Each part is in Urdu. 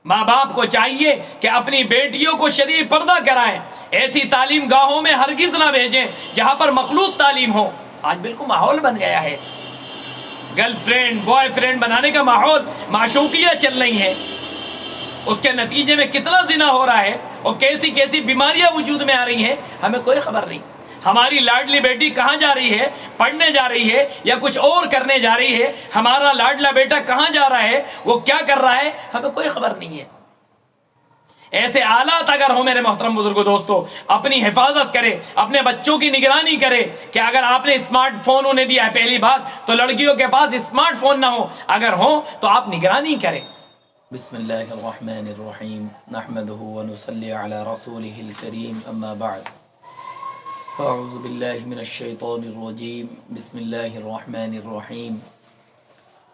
ماں باپ کو چاہیے کہ اپنی بیٹیوں کو شرعی پردہ کرائیں، ایسی تعلیم گاہوں میں ہرگز نہ بھیجیں جہاں پر مخلوط تعلیم ہو۔ آج بالکل ماحول بن گیا ہے، گرل فرینڈ بوائے فرینڈ بنانے کا ماحول، معشوقیاں چل رہی ہیں، اس کے نتیجے میں کتنا زنا ہو رہا ہے اور کیسی کیسی بیماریاں وجود میں آ رہی ہیں، ہمیں کوئی خبر نہیں۔ ہماری لاڈلی بیٹی کہاں جا رہی ہے، پڑھنے جا رہی ہے یا کچھ اور کرنے جا رہی ہے، ہمارا لاڈلا بیٹا کہاں جا رہا ہے، وہ کیا کر رہا ہے، ہمیں کوئی خبر نہیں ہے۔ ایسے حالات اگر ہوں میرے محترم بزرگوں دوستو، اپنی حفاظت کرے، اپنے بچوں کی نگرانی کرے کہ اگر آپ نے اسمارٹ فون انہیں دیا ہے، پہلی بات تو لڑکیوں کے پاس اسمارٹ فون نہ ہو، اگر ہوں تو آپ نگرانی کریں۔ بسم اللہ الرحمن الرحیم، نحمدہ ونصلی علی رسولہ الکریم، اما بعد، اعوذ باللہ من الشیطان الرجیم، بسم اللہ الرحمن الرحیم،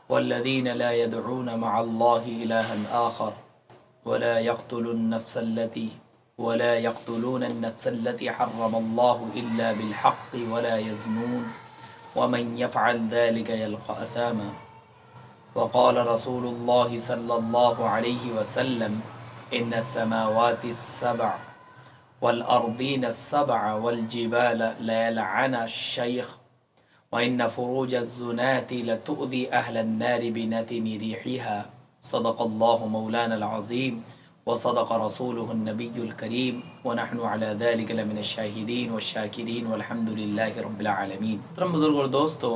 والذین لا يدعون مع اللہ الہا آخر ولا يقتلون النفس التي حرم الله إلا بالحق ولا يزنون ومن يفعل ذلك يلقى أثاما وقال رسول الله صلى الله عليه وسلم إن السماوات السبع والأرضين السبع والجبال لا يلعن الشيخ وإن فروج الزنات لتؤذي أهل النار بنتن ريحها صدق الله مولانا العظيم وصدق رسوله النبي الكريم ونحن على ذلك لمن الشاهدين والشاكرين والحمد لله رب العالمين۔ محترم بزرگ اور دوستو،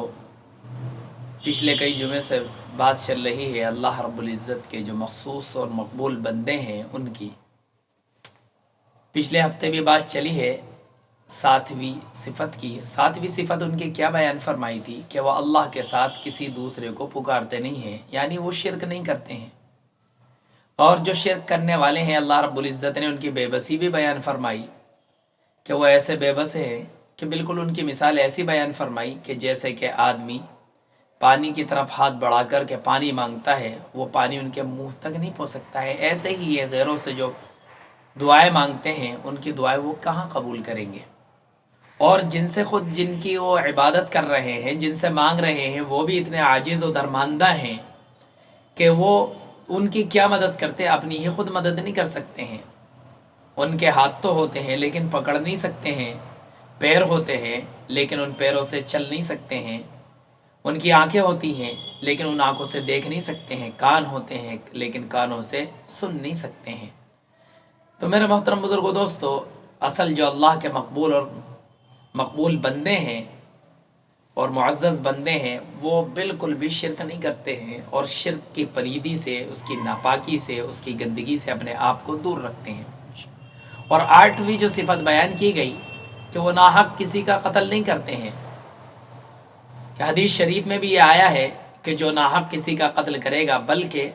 پچھلے کئی جمعے سے بات چل رہی ہے اللہ رب العزت کے جو مخصوص اور مقبول بندے ہیں ان کی۔ پچھلے ہفتے بھی بات چلی ہے ساتویں صفت کی۔ ساتویں صفت ان کی کیا بیان فرمائی تھی کہ وہ اللہ کے ساتھ کسی دوسرے کو پکارتے نہیں ہیں، یعنی وہ شرک نہیں کرتے ہیں، اور جو شرک کرنے والے ہیں اللہ رب العزت نے ان کی بے بسی بھی بیان فرمائی کہ وہ ایسے بے بس ہیں کہ بالکل ان کی مثال ایسی بیان فرمائی کہ جیسے کہ آدمی پانی کی طرف ہاتھ بڑھا کر کے پانی مانگتا ہے، وہ پانی ان کے منہ تک نہیں پہنچ سکتا ہے۔ ایسے ہی یہ غیروں سے جو دعائیں مانگتے ہیں ان کی دعائیں وہ کہاں قبول کریں گے، اور جن سے خود جن کی وہ عبادت کر رہے ہیں، جن سے مانگ رہے ہیں، وہ بھی اتنے عاجز و درماندہ ہیں کہ وہ ان کی کیا مدد کرتے، اپنی ہی خود مدد نہیں کر سکتے ہیں۔ ان کے ہاتھ تو ہوتے ہیں لیکن پکڑ نہیں سکتے ہیں، پیر ہوتے ہیں لیکن ان پیروں سے چل نہیں سکتے ہیں، ان کی آنکھیں ہوتی ہیں لیکن ان آنکھوں سے دیکھ نہیں سکتے ہیں، کان ہوتے ہیں لیکن کانوں سے سن نہیں سکتے ہیں۔ تو میرے محترم بزرگو دوستو، اصل جو اللہ کے مقبول بندے ہیں اور معزز بندے ہیں وہ بالکل بھی شرک نہیں کرتے ہیں، اور شرک کی پلیدی سے، اس کی ناپاکی سے، اس کی گندگی سے اپنے آپ کو دور رکھتے ہیں۔ اور 8ویں جو صفت بیان کی گئی کہ وہ ناحق کسی کا قتل نہیں کرتے ہیں، کہ حدیث شریف میں بھی یہ آیا ہے کہ جو ناحق کسی کا قتل کرے گا، بلکہ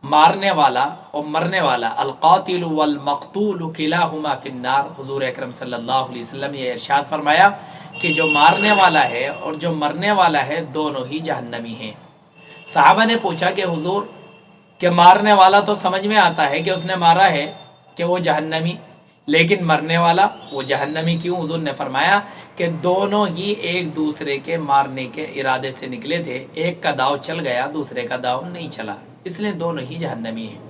مارنے والا اور مرنے والا، القاتل والمقتول کلاہما فی النار، حضور اکرم صلی اللہ علیہ وسلم نے ارشاد فرمایا کہ جو مارنے والا ہے اور جو مرنے والا ہے دونوں ہی جہنمی ہیں۔ صحابہ نے پوچھا کہ حضور، کہ مارنے والا تو سمجھ میں آتا ہے کہ اس نے مارا ہے کہ وہ جہنمی، لیکن مرنے والا وہ جہنمی کیوں؟ حضور نے فرمایا کہ دونوں ہی ایک دوسرے کے مارنے کے ارادے سے نکلے تھے، ایک کا داؤ چل گیا دوسرے کا داؤ نہیں چلا، اس لیے دونوں ہی جہنمی ہیں۔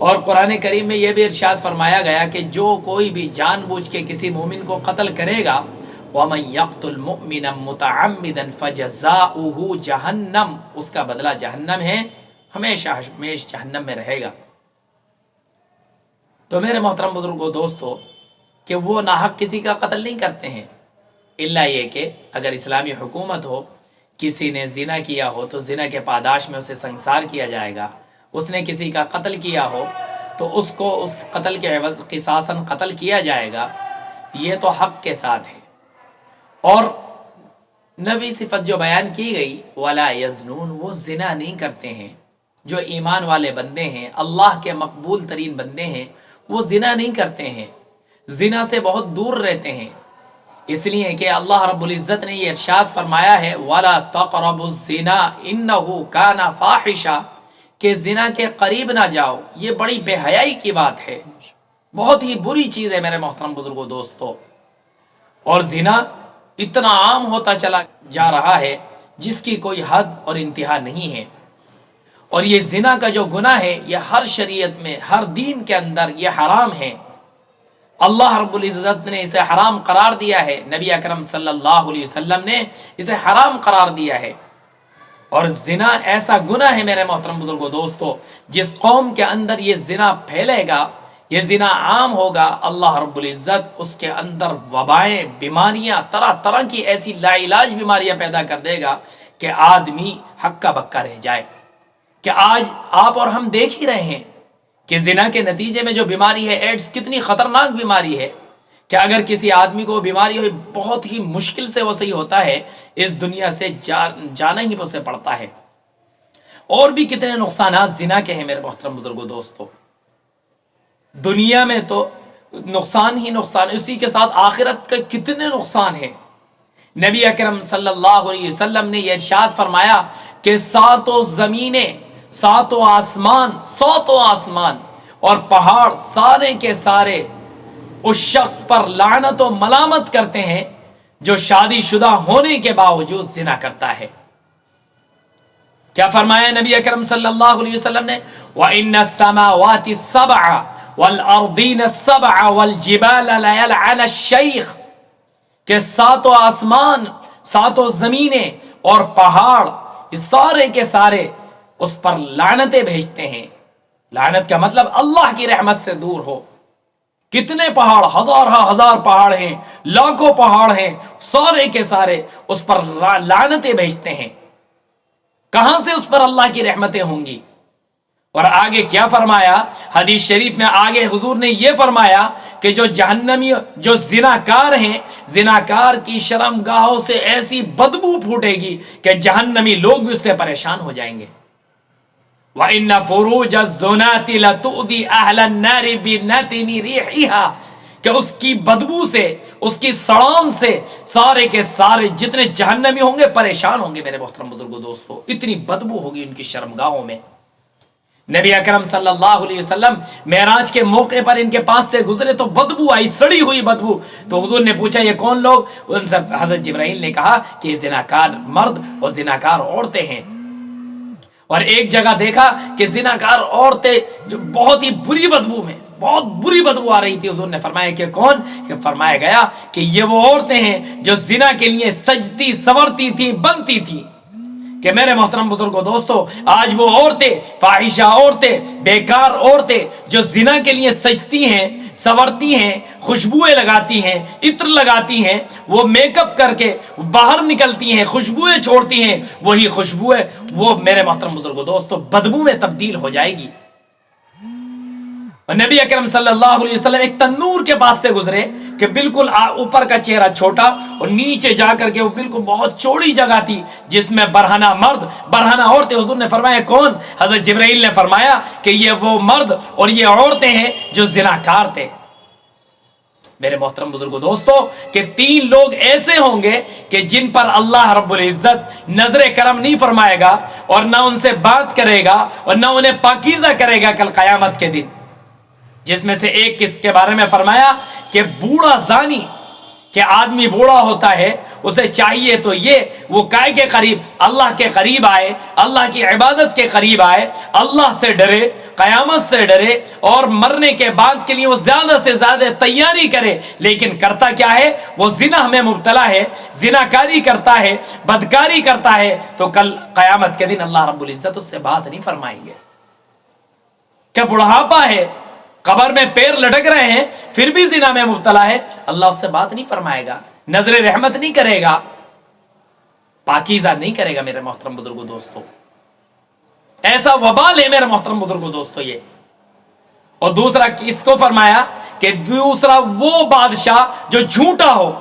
اور قرآن کریم میں یہ بھی ارشاد فرمایا گیا کہ جو کوئی بھی جان بوجھ کے کسی مومن کو قتل کرے گا، وَمَن يَقْتُلْ مُؤْمِنًا مُتَعَمِّدًا فَجَزَاؤُهُ جَهَنَّمُ، اس کا بدلہ جہنم ہے، ہمیشہ ہمیشہ جہنم میں رہے گا۔ تو میرے محترم بزرگوں دوستو، کہ وہ ناحق کسی کا قتل نہیں کرتے ہیں، الا یہ کہ اگر اسلامی حکومت ہو، کسی نے زنا کیا ہو تو زنا کے پاداش میں اسے سنسار کیا جائے گا، اس نے کسی کا قتل کیا ہو تو اس کو اس قتل کے عوض قصاصاً قتل کیا جائے گا، یہ تو حق کے ساتھ ہے۔ اور 9ویں صفت جو بیان کی گئی، ولا یزنون، وہ زنا نہیں کرتے ہیں۔ جو ایمان والے بندے ہیں، اللہ کے مقبول ترین بندے ہیں، وہ زنا نہیں کرتے ہیں، زنا سے بہت دور رہتے ہیں، اس لیے کہ اللہ رب العزت نے یہ ارشاد فرمایا ہے وَلَا تَقْرَبُوا الزِّنَا إِنَّهُ كَانَ فَاحِشًا، کہ زنا کے قریب نہ جاؤ، یہ بڑی بے حیائی کی بات ہے، بہت ہی بری چیز ہے میرے محترم بزرگوں دوستو۔ اور زنا اتنا عام ہوتا چلا جا رہا ہے جس کی کوئی حد اور انتہا نہیں ہے۔ اور یہ زنا کا جو گناہ ہے یہ ہر شریعت میں، ہر دین کے اندر یہ حرام ہے۔ اللہ رب العزت نے اسے حرام قرار دیا ہے، نبی اکرم صلی اللہ علیہ وسلم نے اسے حرام قرار دیا ہے۔ اور زنا ایسا گناہ ہے میرے محترم بزرگوں دوستو، جس قوم کے اندر یہ زنا پھیلے گا، یہ زنا عام ہوگا، اللہ رب العزت اس کے اندر وبائیں، بیماریاں، طرح طرح کی ایسی لا علاج بیماریاں پیدا کر دے گا کہ آدمی ہکا بکا رہ جائے۔ کہ آج آپ اور ہم دیکھ ہی رہے ہیں کہ زنا کے نتیجے میں جو بیماری ہے، ایڈز، کتنی خطرناک بیماری ہے کہ اگر کسی آدمی کو بیماری ہوئی بہت ہی مشکل سے وہ صحیح ہوتا ہے، اس دنیا سے جانا ہی اسے پڑتا ہے۔ اور بھی کتنے نقصانات زنا کے ہیں میرے محترم بزرگوں دوستو، دنیا میں تو نقصان ہی نقصان، اسی کے ساتھ آخرت کا کتنے نقصان ہیں۔ نبی اکرم صلی اللہ علیہ وسلم نے یہ ارشاد فرمایا کہ ساتوں زمینیں، ساتوں آسمان اور پہاڑ سارے کے سارے اس شخص پر لعنت و ملامت کرتے ہیں جو شادی شدہ ہونے کے باوجود زنا کرتا ہے۔ کیا فرمایا نبی اکرم صلی اللہ علیہ وسلم نے؟ وَإِنَّ السَّمَاوَاتِ السَّبْعَ وَالْأَرْضِينَ السَّبْعَ وَالْجِبَالَ لَيَلْعَنَ الشَّيْخ، کہ ساتوں آسمان، ساتوں زمینیں اور پہاڑ یہ سارے کے سارے اس پر لعنتیں بھیجتے ہیں۔ لعنت کا مطلب اللہ کی رحمت سے دور ہو۔ کتنے پہاڑ، ہزار پہاڑ ہیں، لاکھوں پہاڑ ہیں، سارے کے سارے اس پر لعنتیں بھیجتے ہیں۔ کہاں سے اس پر اللہ کی رحمتیں ہوں گی؟ اور آگے کیا فرمایا حدیث شریف میں؟ آگے حضور نے یہ فرمایا کہ جو جہنمی، جو زناکار ہیں، زناکار کی شرمگاہوں سے ایسی بدبو پھوٹے گی کہ جہنمی لوگ بھی اس سے پریشان ہو جائیں گے۔ وَإِنَّ فُرُوجَ الزُّنَاتِ لَتُؤْذِي أَهْلَ النَّارِ بِنَتِنِ رِيحِهَا، کہ اس کی بدبو سے، اس کی سڑان سے سارے کے سارے جتنے جہنمی ہوں گے پریشان ہوں گے میرے محترم بزرگوں دوستو، اتنی بدبو ہوگی ان کی شرمگاہوں میں۔ نبی اکرم صلی اللہ علیہ وسلم معراج کے موقع پر ان کے پاس سے گزرے تو بدبو آئی، سڑی ہوئی بدبو۔ تو حضور نے پوچھا یہ کون لوگ؟ ان سے حضرت جبرائیل نے کہا کہ یہ زناکار مرد اور زناکار عورتیں ہیں۔ اور ایک جگہ دیکھا کہ زناکار عورتیں جو بہت ہی بری بدبو میں، بہت بری بدبو آ رہی تھی، حضور نے فرمایا کہ کون؟ کہ فرمایا گیا کہ یہ وہ عورتیں ہیں جو زنا کے لیے سجتی، سنورتی تھی، بنتی تھی۔ کہ میرے محترم بزرگوں دوستو، آج وہ عورتیں، فاحشہ عورتیں، بیکار عورتیں جو زنا کے لیے سجتی ہیں، سنورتی ہیں، خوشبوئیں لگاتی ہیں، عطر لگاتی ہیں، وہ میک اپ کر کے باہر نکلتی ہیں، خوشبوئیں چھوڑتی ہیں، وہی خوشبوئیں وہ میرے محترم بزرگوں دوستو بدبو میں تبدیل ہو جائے گی۔ اور نبی اکرم صلی اللہ علیہ وسلم ایک تنور کے پاس سے گزرے کہ بالکل اوپر کا چہرہ چھوٹا اور نیچے جا کر کے وہ بالکل بہت چوڑی جگہ تھی جس میں برہنہ مرد، برہنہ عورتیں۔ حضور نے فرمایا کون؟ حضرت جبرائیل نے فرمایا کہ یہ وہ مرد اور یہ عورتیں ہیں جو زناکار تھے۔ میرے محترم بزرگوں دوستو کہ 3 لوگ ایسے ہوں گے کہ جن پر اللہ رب العزت نظر کرم نہیں فرمائے گا اور نہ ان سے بات کرے گا اور نہ انہیں پاکیزہ کرے گا کل قیامت کے دن۔ جس میں سے ایک کس کے بارے میں فرمایا کہ بوڑھا زانی، کہ آدمی بوڑھا ہوتا ہے اسے چاہیے تو یہ وہ کائے کے قریب، اللہ کے قریب آئے، اللہ کی عبادت کے قریب آئے، اللہ سے ڈرے، قیامت سے ڈرے اور مرنے کے بعد کے لیے وہ زیادہ سے زیادہ تیاری کرے، لیکن کرتا کیا ہے؟ وہ زنا میں مبتلا ہے، زناکاری کرتا ہے، بدکاری کرتا ہے، تو کل قیامت کے دن اللہ رب العزت اس سے بات نہیں فرمائیں گے۔ کہ بڑھاپا ہے، قبر میں پیر لٹک رہے ہیں، پھر بھی زنا میں مبتلا ہے، اللہ اس سے بات نہیں فرمائے گا، نظر رحمت نہیں کرے گا، پاکیزہ نہیں کرے گا میرے محترم بزرگوں دوستو۔ ایسا وبال ہے میرے محترم بزرگوں دوستو یہ۔ اور دوسرا کس کو فرمایا کہ دوسرا وہ بادشاہ جو جھوٹا ہو،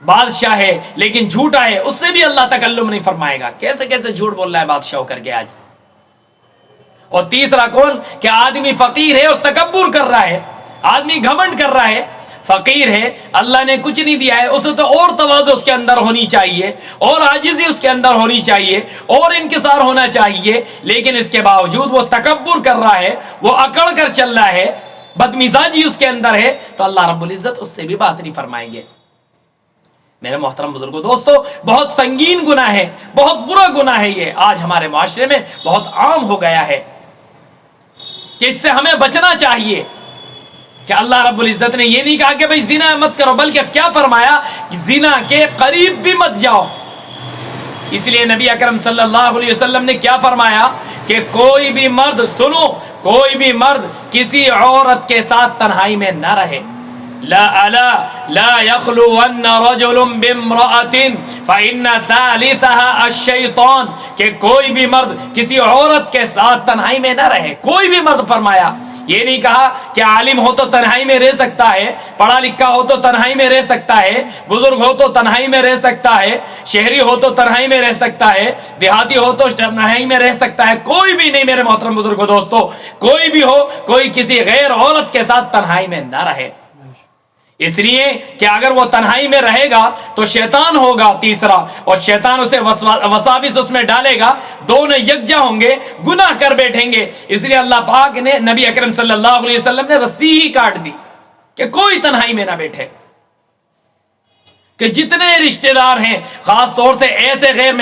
بادشاہ ہے لیکن جھوٹا ہے، اس سے بھی اللہ تکلم نہیں فرمائے گا۔ کیسے کیسے جھوٹ بول رہا ہے بادشاہ ہو کر کے آج۔ اور تیسرا کون؟ کہ آدمی فقیر ہے اور تکبر کر رہا ہے، آدمی گھمنڈ کر رہا ہے، فقیر ہے، اللہ نے کچھ نہیں دیا ہے، اسے تو اور تواضع اس کے اندر ہونی چاہیے، اور عاجزی اس کے اندر ہونی چاہیے، اور انکسار ہونا چاہیے، لیکن اس کے باوجود وہ تکبر کر رہا ہے، وہ اکڑ کر چل رہا ہے، بدمزاجی اس کے اندر ہے، تو اللہ رب العزت اس سے بھی بات نہیں فرمائیں گے۔ میرے محترم بزرگوں دوستو، بہت سنگین گناہ ہے، بہت برا گناہ ہے یہ، آج ہمارے معاشرے میں بہت عام ہو گیا ہے کہ اس سے ہمیں بچنا چاہیے۔ کہ اللہ رب العزت نے یہ نہیں کہا کہ بھئی زنا مت کرو، بلکہ کیا فرمایا کہ زنا کے قریب بھی مت جاؤ۔ اس لیے نبی اکرم صلی اللہ علیہ وسلم نے کیا فرمایا کہ کوئی بھی مرد، سنو، کوئی بھی مرد کسی عورت کے ساتھ تنہائی میں نہ رہے۔ لا يخلون رجل بامرأة فإن ثالثها الشیطان، کہ کوئی بھی مرد کسی عورت کے ساتھ تنہائی میں نہ رہے، کوئی بھی مرد۔ فرمایا یہ نہیں کہا کہ عالم ہو تو تنہائی میں رہ سکتا ہے، پڑھا لکھا ہو تو تنہائی میں رہ سکتا ہے، بزرگ ہو تو تنہائی میں رہ سکتا ہے، شہری ہو تو تنہائی میں رہ سکتا ہے، دیہاتی ہو تو تنہائی میں رہ سکتا ہے، کوئی بھی نہیں میرے محترم بزرگوں دوستو، کوئی بھی ہو، کوئی کسی غیر عورت کے ساتھ تنہائی میں نہ رہے۔ اس لیے کہ اگر وہ تنہائی میں رہے گا تو شیطان ہوگا تیسرا، اور شیطان اسے وساوس اس میں ڈالے گا، دونوں یکجا ہوں گے، گناہ کر بیٹھیں گے۔ اس لیے اللہ پاک نے، نبی اکرم صلی اللہ علیہ وسلم نے رسی ہی کاٹ دی کہ کوئی تنہائی میں نہ بیٹھے، کہ جتنے رشتہ دار ہیں، خاص طور سے ایسے غیر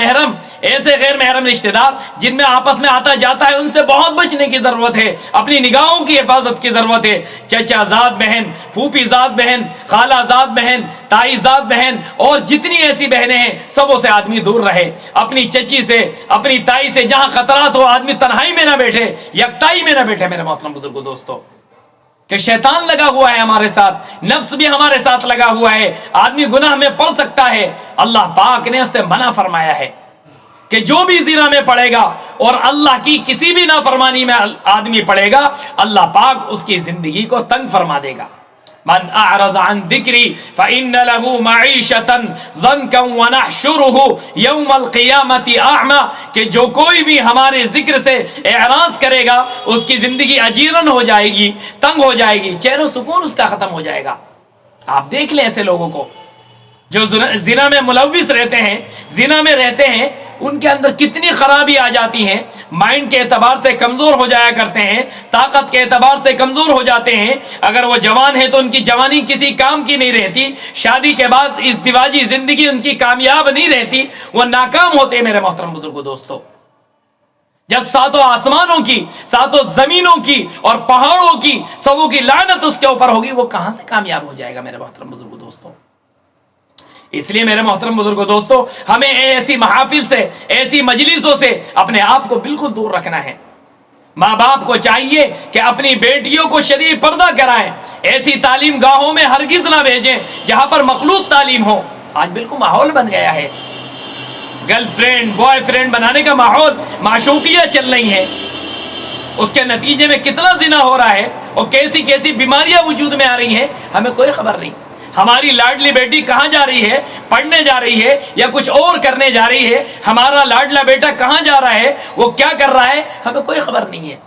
محرم رشتہ دار جن میں آپس میں آتا جاتا ہے، ان سے بہت بچنے کی ضرورت ہے، اپنی نگاہوں کی حفاظت کی ضرورت ہے۔ چچا زاد بہن، پھوپھی زاد بہن، خالہ زاد بہن، تائی زاد بہن، اور جتنی ایسی بہنیں ہیں سبوں سے آدمی دور رہے۔ اپنی چچی سے، اپنی تائی سے جہاں خطرات ہو، آدمی تنہائی میں نہ بیٹھے، یکتائی میں نہ بیٹھے میرے محترم بزرگوں دوستو، کہ شیطان لگا ہوا ہے ہمارے ساتھ، نفس بھی ہمارے ساتھ لگا ہوا ہے، آدمی گناہ میں پڑ سکتا ہے۔ اللہ پاک نے اس سے منع فرمایا ہے کہ جو بھی زنا میں پڑے گا اور اللہ کی کسی بھی نافرمانی میں آدمی پڑے گا، اللہ پاک اس کی زندگی کو تنگ فرما دے گا۔ من اعرض عن ذکری فإن له معیشة ضنکا ونحشره یوم القیامت اعمی، کہ جو کوئی بھی ہمارے ذکر سے اعراض کرے گا اس کی زندگی اجیرن ہو جائے گی، تنگ ہو جائے گی، چین و سکون اس کا ختم ہو جائے گا۔ آپ دیکھ لیں ایسے لوگوں کو جو زنا میں ملوث رہتے ہیں، زنا میں رہتے ہیں، ان کے اندر کتنی خرابی آ جاتی ہیں، مائنڈ کے اعتبار سے کمزور ہو جایا کرتے ہیں، طاقت کے اعتبار سے کمزور ہو جاتے ہیں۔ اگر وہ جوان ہیں تو ان کی جوانی کسی کام کی نہیں رہتی، شادی کے بعد ازدواجی زندگی ان کی کامیاب نہیں رہتی، وہ ناکام ہوتے ہیں میرے محترم بزرگوں دوستو۔ جب ساتوں آسمانوں کی، ساتوں زمینوں کی اور پہاڑوں کی سبوں کی لعنت اس کے اوپر ہوگی، وہ کہاں سے کامیاب ہو جائے گا میرے محترم بزرگوں دوستو۔ اس لیے میرے محترم بزرگوں دوستو، ہمیں ایسی محافل سے، ایسی مجلسوں سے اپنے آپ کو بالکل دور رکھنا ہے۔ ماں باپ کو چاہیے کہ اپنی بیٹیوں کو شرعی پردہ کرائیں، ایسی تعلیم گاہوں میں ہرگز نہ بھیجیں جہاں پر مخلوط تعلیم ہو۔ آج بالکل ماحول بن گیا ہے، گرل فرینڈ بوائے فرینڈ بنانے کا ماحول، معشوقیاں چل رہی ہیں، اس کے نتیجے میں کتنا زنا ہو رہا ہے اور کیسی کیسی بیماریاں وجود میں آ رہی ہیں، ہمیں کوئی خبر نہیں۔ ہماری لاڈلی بیٹی کہاں جا رہی ہے، پڑھنے جا رہی ہے یا کچھ اور کرنے جا رہی ہے، ہمارا لاڈلا بیٹا کہاں جا رہا ہے، وہ کیا کر رہا ہے، ہمیں کوئی خبر نہیں ہے۔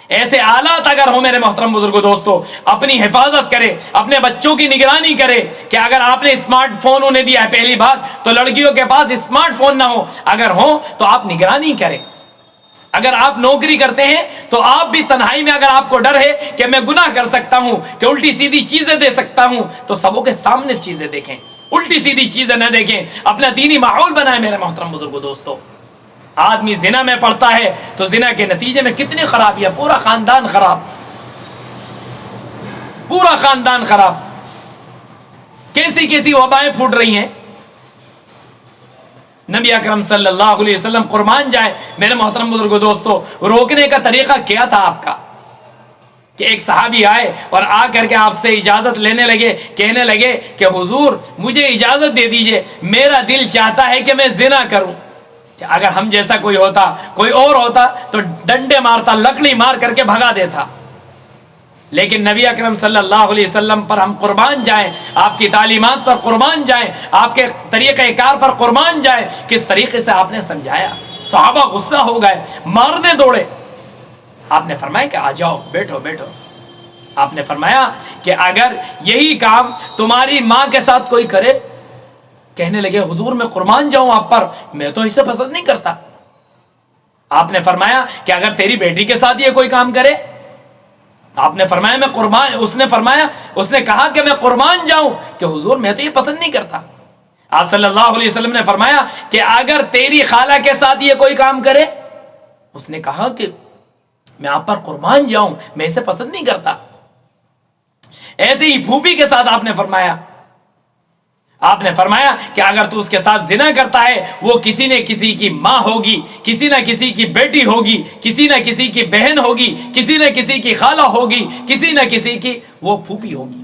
ایسے حالات اگر ہو میرے محترم بزرگوں دوستو، اپنی حفاظت کرے، اپنے بچوں کی نگرانی کرے کہ اگر آپ نے اسمارٹ فون انہیں دیا ہے، پہلی بات تو لڑکیوں کے پاس اسمارٹ فون نہ ہو، اگر ہو تو آپ نگرانی کریں۔ اگر آپ نوکری کرتے ہیں تو آپ بھی تنہائی میں، اگر آپ کو ڈر ہے کہ میں گناہ کر سکتا ہوں، کہ الٹی سیدھی چیزیں دے سکتا ہوں، تو سبوں کے سامنے چیزیں دیکھیں، الٹی سیدھی چیزیں نہ دیکھیں، اپنا دینی ماحول بنائیں میرے محترم بزرگوں دوستو۔ آدمی زنا میں پڑتا ہے تو زنا کے نتیجے میں کتنی خرابی ہے، پورا خاندان خراب، پورا خاندان خراب، کیسی کیسی وبائیں پھوٹ رہی ہیں۔ نبی اکرم صلی اللہ علیہ وسلم قربان جائیں میرے محترم بزرگوں دوستو، روکنے کا طریقہ کیا تھا آپ کا؟ کہ ایک صحابی آئے اور آ کر کے آپ سے اجازت لینے لگے، کہنے لگے کہ حضور مجھے اجازت دے دیجئے، میرا دل چاہتا ہے کہ میں زنا کروں۔ کہ اگر ہم جیسا کوئی ہوتا، کوئی اور ہوتا تو ڈنڈے مارتا، لکڑی مار کر کے بھگا دیتا، لیکن نبی اکرم صلی اللہ علیہ وسلم پر ہم قربان جائیں، آپ کی تعلیمات پر قربان جائیں، آپ کے طریقہ کار پر قربان جائیں، کس طریقے سے آپ نے سمجھایا۔ صحابہ غصہ ہو گئے، مارنے دوڑے۔ آپ نے فرمایا کہ آ جاؤ، بیٹھو بیٹھو۔ آپ نے فرمایا کہ اگر یہی کام تمہاری ماں کے ساتھ کوئی کرے، کہنے لگے حضور میں قربان جاؤں آپ پر، میں تو اسے پسند نہیں کرتا۔ آپ نے فرمایا کہ اگر تیری بیٹی کے ساتھ یہ کوئی کام کرے، آپ نے فرمایا میں قربان، اس نے کہا کہ میں قربان جاؤں کہ حضور میں تو یہ پسند نہیں کرتا۔ آپ صلی اللہ علیہ وسلم نے فرمایا کہ اگر تیری خالہ کے ساتھ یہ کوئی کام کرے، اس نے کہا کہ میں آپ پر قربان جاؤں، میں اسے پسند نہیں کرتا۔ ایسے ہی پھوپھی کے ساتھ آپ نے فرمایا کہ اگر تو اس کے ساتھ زنا کرتا ہے، وہ کسی نہ کسی کی ماں ہوگی، کسی نہ کسی کی بیٹی ہوگی، کسی نہ کسی کی بہن ہوگی، کسی نہ کسی کی خالہ ہوگی، کسی نہ کسی کی وہ پھوپھی ہوگی۔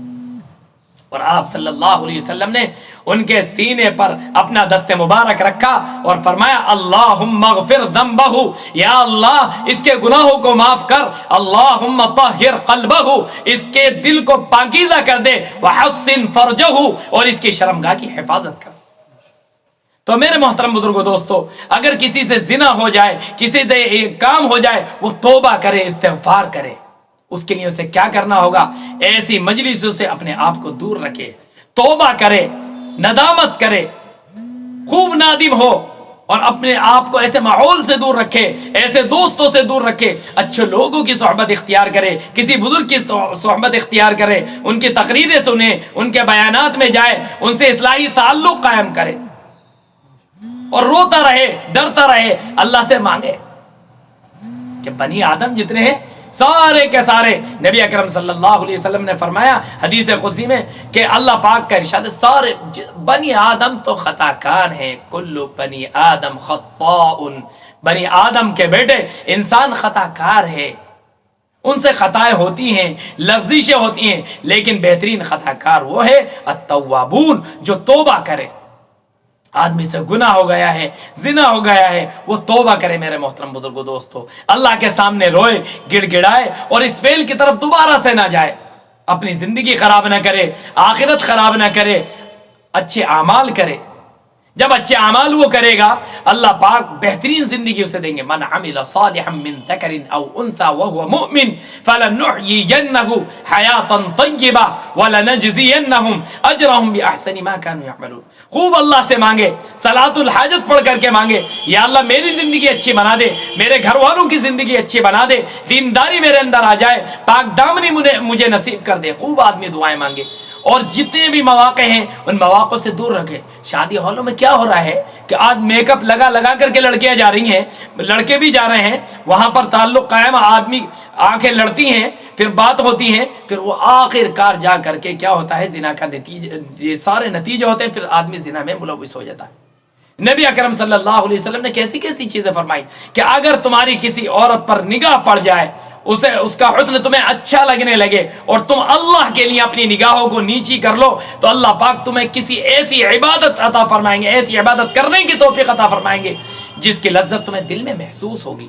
اور آپ صلی اللہ علیہ وسلم نے ان کے سینے پر اپنا دست مبارک رکھا اور فرمایا اللہم اغفر ذنبہ، یا اللہ اس کے گناہوں کو معاف کر، اللہم طہر قلبہ اس کے دل کو پاکیزہ کر دے، وحسن فرجہ اور اس کی شرمگاہ کی حفاظت کر۔ تو میرے محترم بزرگوں دوستو، اگر کسی سے زنا ہو جائے، کسی سے ایک کام ہو جائے، وہ توبہ کرے، استغفار کرے۔ اس کے لیے اسے کیا کرنا ہوگا؟ ایسی مجلسوں سے اپنے آپ کو دور رکھے، توبہ کرے، ندامت کرے، خوب نادم ہو، اور اپنے آپ کو ایسے ماحول سے دور رکھے، ایسے دوستوں سے دور رکھے، اچھے لوگوں کی صحبت اختیار کرے، کسی بزرگ کی صحبت اختیار کرے، ان کی تقریریں سنے، ان کے بیانات میں جائے، ان سے اصلاحی تعلق قائم کرے، اور روتا رہے، ڈرتا رہے، اللہ سے مانگے کہ بنی آدم جتنے ہیں سارے کے سارے، نبی اکرم صلی اللہ علیہ وسلم نے فرمایا حدیث قدسی میں کہ اللہ پاک کا ارشاد، سارے بنی آدم تو خطا کار ہیں، کل بنی آدم خطاء، بنی آدم کے بیٹے انسان خطا کار ہے، ان سے خطائیں ہوتی ہیں، لغزشیں ہوتی ہیں، لیکن بہترین خطا کار وہ ہے التوابون، جو توبہ کرے۔ آدمی سے گناہ ہو گیا ہے، زنا ہو گیا ہے، وہ توبہ کرے۔ میرے محترم بزرگوں دوستو، اللہ کے سامنے روئے، گڑ گڑائے، اور اس فعل کی طرف دوبارہ سے نہ جائے، اپنی زندگی خراب نہ کرے، آخرت خراب نہ کرے، اچھے اعمال کرے۔ جب اچھے اعمال وہ کرے گا، اللہ پاک بہترین زندگی اسے دیں گے۔ من عمل صالحا من ذکر او انثى وهو مؤمن فلنحيينه حیاتا طیبہ ولنجزینهم اجرهم باحسن ما كانوا يعملون۔ خوب اللہ سے مانگے، صلاۃ الحاجت پڑھ کر کے مانگے، یا اللہ میری زندگی اچھی بنا دے، میرے گھر والوں کی زندگی اچھی بنا دے، دینداری میرے اندر آ جائے، پاک دامنی مجھے نصیب کر دے۔ خوب آدمی دعائیں مانگے، اور جتنے بھی مواقع ہیں ان مواقع سے دور رکھے۔ شادی ہالوں میں کیا ہو رہا ہے کہ آج میک اپ لگا کر کے لڑکیاں جا رہی ہیں، لڑکے بھی جا رہے ہیں، وہاں پر تعلق قائم، آدمی آنکھیں لڑتی ہیں، پھر بات ہوتی ہے، پھر وہ آخر کار جا کر کے کیا ہوتا ہے، زنا کا نتیجہ، یہ سارے نتیجے ہوتے ہیں، پھر آدمی زنا میں ملوث ہو جاتا ہے۔ نبی اکرم صلی اللہ علیہ وسلم نے کیسی کیسی چیزیں فرمائی کہ اگر تمہاری کسی عورت پر نگاہ پڑ جائے، اس کا حسن تمہیں اچھا لگنے لگے، اور تم اللہ کے لیے اپنی نگاہوں کو نیچی کر لو، تو اللہ پاک تمہیں کسی ایسی عبادت عطا فرمائیں گے، ایسی عبادت کرنے کی توفیق عطا فرمائیں گے جس کی لذت تمہیں دل میں محسوس ہوگی۔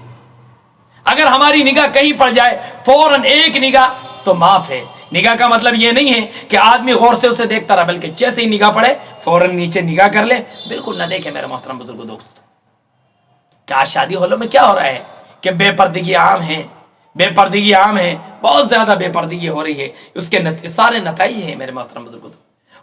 اگر ہماری نگاہ کہیں پڑ جائے، فوراً ایک نگاہ تو معاف ہے۔ نگاہ کا مطلب یہ نہیں ہے کہ آدمی غور سے اسے دیکھتا رہا، بلکہ جیسے ہی نگاہ پڑے فوراً نیچے نگاہ کر لے، بالکل نہ دیکھے۔ میرے محترم بزرگوں دوست، کیا شادی ہالوں میں کیا ہو رہا ہے کہ بے پردگی عام ہے، بے پردگی عام ہے، بہت زیادہ بے پردگی ہو رہی ہے، اس کے سارے نتائج ہیں میرے محترم بزرگوں۔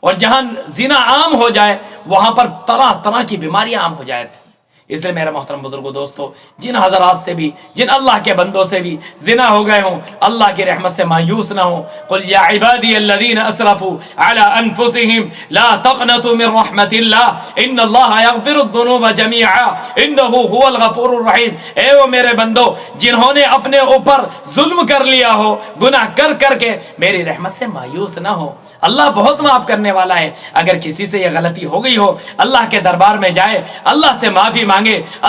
اور جہاں زنا عام ہو جائے وہاں پر طرح طرح کی بیماریاں عام ہو جاتی ہیں۔ اس لیے میرے محترم بزرگوں دوستو، جن حضرات سے بھی، جن اللہ کے بندوں سے بھی زنا ہو گئے ہوں، اللہ کی رحمت سے مایوس نہ ہوں۔ قل یا عبادی الذین اسرفوا علی انفسهم لا تقنطوا من رحمت اللہ ان اللہ یغفر الذنوب جميعا انہ هو الغفور الرحیم۔ اے وہ میرے بندو جنہوں نے اپنے اوپر ظلم کر لیا ہو، گناہ کر کے میری رحمت سے مایوس نہ ہو، اللہ بہت معاف کرنے والا ہے۔ اگر کسی سے یہ غلطی ہو گئی ہو، اللہ کے دربار میں جائے، اللہ سے معافی مانگے،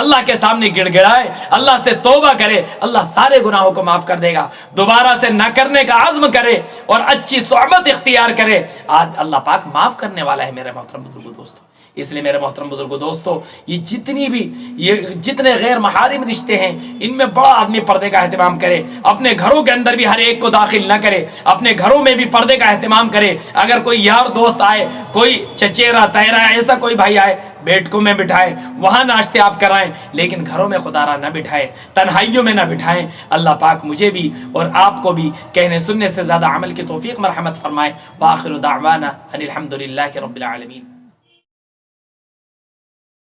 اللہ کے سامنے گڑ گڑائے، اللہ سے توبہ کرے، اللہ سارے گناہوں کو معاف کر دے گا۔ دوبارہ سے نہ کرنے کا عزم کرے اور اچھی صحبت اختیار کرے، آج اللہ پاک معاف کرنے والا ہے میرے محترم بزرگوں دوستو۔ اس لیے میرے محترم بزرگوں دوستو، یہ جتنے غیر محارم رشتے ہیں ان میں بڑا آدمی پردے کا اہتمام کرے، اپنے گھروں کے اندر بھی ہر ایک کو داخل نہ کرے، اپنے گھروں میں بھی پردے کا اہتمام کرے۔ اگر کوئی یار دوست آئے، کوئی چچیرا تیرا ایسا کوئی بھائی آئے، بیٹھکوں میں بٹھائے، وہاں ناشتے آپ کرائیں، لیکن گھروں میں خدا را نہ بٹھائیں، تنہائیوں میں نہ بٹھائیں۔ اللہ پاک مجھے بھی اور آپ کو بھی کہنے سننے سے زیادہ عمل کی توفیق مرحمت فرمائے۔ وآخر دعوانا ان الحمد للہ رب العالمین۔